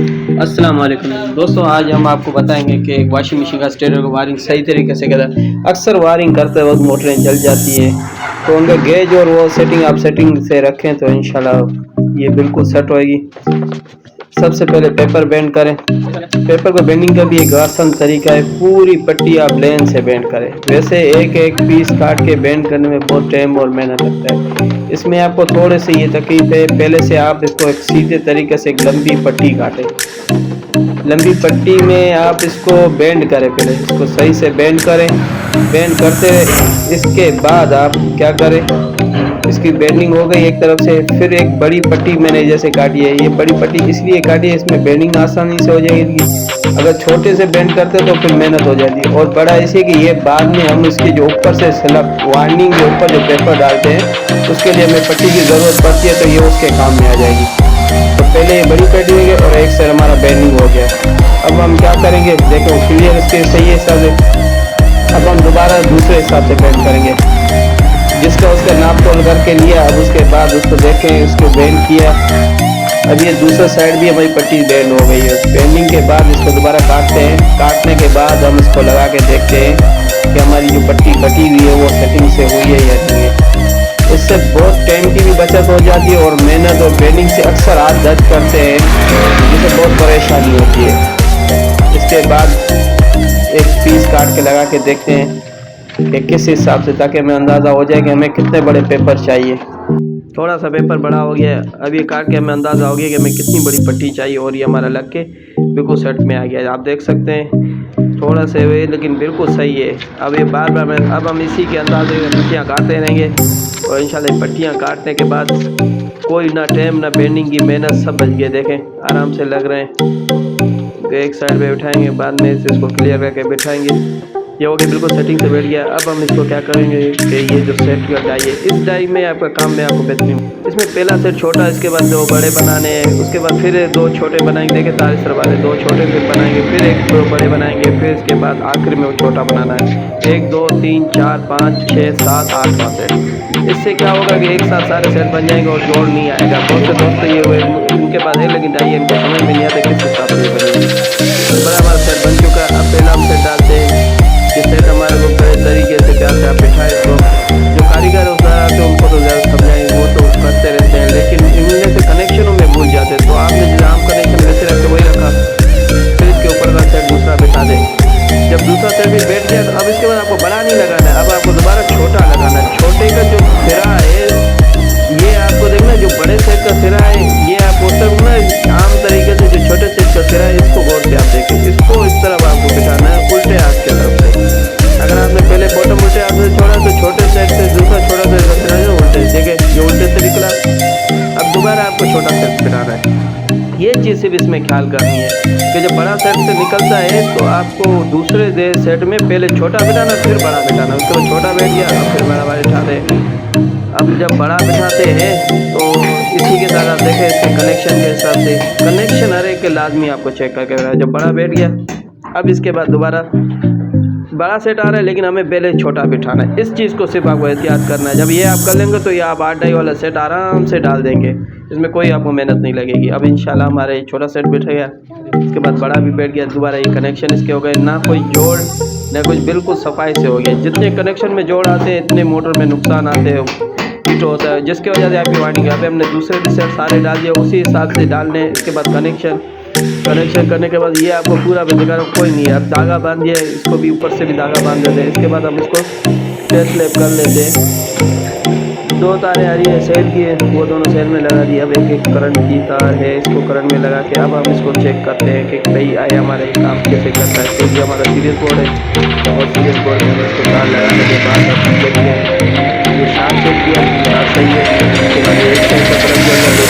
अस्सलाम वालेकुम दोस्तों, आज हम आपको बताएंगे कि एक वॉशिंग मशीन का स्टेटर को वायरिंग सही तरीके से करना है। अक्सर वायरिंग करते वक्त मोटरें जल जाती है, तो उनका गेज और वो सेटिंग आप सेटिंग से रखें तो इंशाल्लाह ये बिल्कुल सेट होएगी। सबसे पहले पेपर बेंड करें। पेपर को बेंडिंग का भी एक आसान तरीका है, पूरी पट्टी आप लेन से बेंड करें। वैसे एक एक पीस काट के बेंड करने में बहुत टाइम और मेहनत लगता है, इसमें आपको थोड़े से ये तकलीफ है। पहले से आप इसको एक सीधे तरीके से एक लंबी पट्टी काटें। लंबी पट्टी में आप इसको बेंड करें, पहले इसको सही से बेंड करें। बेंड करते इसके बाद आप क्या करें, इसकी बेंडिंग हो गई एक तरफ से, फिर एक बड़ी पट्टी मैंने जैसे काटी है। ये बड़ी पट्टी इसलिए काटी है, इसमें बेंडिंग आसानी से हो जाएगी। अगर छोटे से बेंड करते तो फिर मेहनत हो जाती है। और बड़ा इसलिए कि ये बाद में हम इसके जो ऊपर से स्लैब वार्निंग के ऊपर जो पेपर डालते हैं उसके लिए हमें पट्टी की ज़रूरत पड़ती है, तो ये उसके काम में आ जाएगी। तो पहले ये बड़ी पट्टी हो गई और एक साइड हमारा बेंडिंग हो गया। अब हम क्या करेंगे, देखो क्लियर इसके सही है हिसाब से। अब हम दोबारा दूसरे हिसाब से बेंड करेंगे, जिसका उसका नाप तोल करके लिया। अब उसके बाद उसको देखें, उसको बेंड किया। अब ये दूसरा साइड भी हमारी पट्टी बेंड हो गई है। बेंडिंग के बाद इसको दोबारा काटते हैं। काटने के बाद हम इसको लगा के देखते हैं कि हमारी जो पट्टी कटी हुई है वो सेटिंग से हुई है या नहीं है। इससे बहुत टाइम की भी बचत हो जाती है और मेहनत और बेंडिंग से अक्सर हाथ दर्द करते हैं, जिससे बहुत परेशानी होती है। इसके बाद एक पीस काट के लगा के देखते हैं कि किस हिसाब से, ताकि हमें अंदाज़ा हो जाए कि हमें कितने बड़े पेपर चाहिए। थोड़ा सा पेपर बड़ा हो गया, अब ये काट के हमें अंदाज़ा हो गया कि हमें कितनी बड़ी पट्टी चाहिए, और ये हमारा लग के बिल्कुल सेट में आ गया। आप देख सकते हैं थोड़ा से हुए लेकिन बिल्कुल सही है। अब ये बार बार अब हम इसी के अंदाजे में पट्टियाँ काटते रहेंगे, और इंशाल्लाह पट्टियाँ काटने के बाद कोई ना टाइम ना बेंडिंग की मेहनत सब बच गए। देखें आराम से लग रहे हैं। एक साइड पे बिठाएंगे, बाद में इसको क्लियर करके बिठाएंगे। ये हो गया, बिल्कुल सेटिंग से बैठ गया। अब हम इसको क्या करेंगे कि ये जो सेट का डाई है, इस डाई में आपका काम में आपको बेहतरीन, इसमें पहला सेट छोटा, इसके बाद दो बड़े बनाने हैं, उसके बाद फिर दो छोटे बनाएंगे। देखें तारीफ वाले दो छोटे फिर बनाएंगे, फिर एक दो बड़े बनाएंगे, फिर इसके बाद आखिर में वो छोटा बनाना है। 1 2 3 4 5 6 7 8वां सेट। इससे क्या होगा कि एक साथ सारे सेट बन जाएंगे और जोड़ नहीं आएगा। बहुत से दोस्त ये हुए उनके पास है लेकिन डाई इनको समझ में नहीं आता किस हिसाब से बनेगी। बड़ा हमारा सेट बन चुका है। अब पहला हम सेट डालते हैं कि सेट हमारे को बड़े तरीके से प्यार से आप बिठाए। तो जो कारीगर है उतना आते उनको तो ज़्यादा समझाएंगे, वो तो करते रहते हैं, लेकिन इनमें से कनेक्शनों में भूल जाते हैं। तो आपने जो आम कनेक्शन वैसे रख के वही रखा, फिर इसके ऊपर का सेट दूसरा बिठा दें। जब दूसरा सेट भी बैठ गया तो अब इसके बाद आपको बड़ा नहीं लगाना है, अब आपको दोबारा छोटा लगाना है। छोटे का जो सिरा है ये आपको देखना, जो बड़े सेट का सिरा है ये आपको सब ना आम तरीके से जो छोटे सेट का सिरा है इसको गौर से आप देखें, इसको इस तरफ आपको बिठाना है उल्टे हाथ की तरफ से। अगर आपने पहले बॉटम उल्टे हाथ से छोड़ा तो छोटे सेट से दूसरा छोटा सेट का सिरा जो उल्टे, देखें ये उल्टे से निकला। अब दोबारा आपको छोटा सेट बिठाना है। ये चीज़ सिर्फ इसमें ख्याल करनी है कि जब बड़ा सेट से निकलता है तो आपको दूसरे सेट में पहले छोटा बिठाना फिर बड़ा बिठाना, उसके बाद छोटा बैठ गया और फिर बड़ा बिठा दें। अब जब बड़ा बिठाते हैं तो इसी के साथ आप देखें इसके कनेक्शन के हिसाब से, कनेक्शन हर एक के लाजमी आपको चेक करके रहा है। जब बड़ा बैठ गया अब इसके बाद दोबारा बड़ा सेट आ रहा है लेकिन हमें पहले छोटा बिठाना है। इस चीज़ को सिर्फ आपको एहतियात करना है। जब ये आप कर लेंगे तो ये आप 8 डाई वाला सेट आराम से डाल देंगे, इसमें कोई आपको मेहनत नहीं लगेगी। अब इंशाल्लाह हमारा ये छोटा सेट बैठ गया, इसके बाद बड़ा भी बैठ गया। दोबारा ये कनेक्शन इसके हो गए, ना कोई जोड़ ना कुछ, बिल्कुल सफाई से हो गया। जितने कनेक्शन में जोड़ आते हैं इतने मोटर में नुकसान आते हैं, हिट होता है, जिसकी वजह से आपकी वार्निंग यहाँ पे हमने दूसरे भी सेट सारे डाल दिए, उसी हिसाब से डालने। इसके बाद कनेक्शन करने के बाद ये आपको पूरा बेकार कोई नहीं है। अब धागा बांध दिया, इसको भी ऊपर से भी धागा बांध देते हैं। इसके बाद हम इसको टेस्ट लैप कर लेते हैं। 2 तारें आ रही है सेल की है, वो दोनों सेल में लगा दी। अब एक करंट की तार है, इसको करंट में लगा के अब हम इसको चेक करते हैं कि भाई आए हमारे काम कैसे करता है। तो ये हमारा सीरीज बोर्ड है और सीरीज बोर्ड में इसको तार लगाने के बाद हम देखते हैं ये शार्ट सेट किया सही है। उसके बाद एक साइड का करंट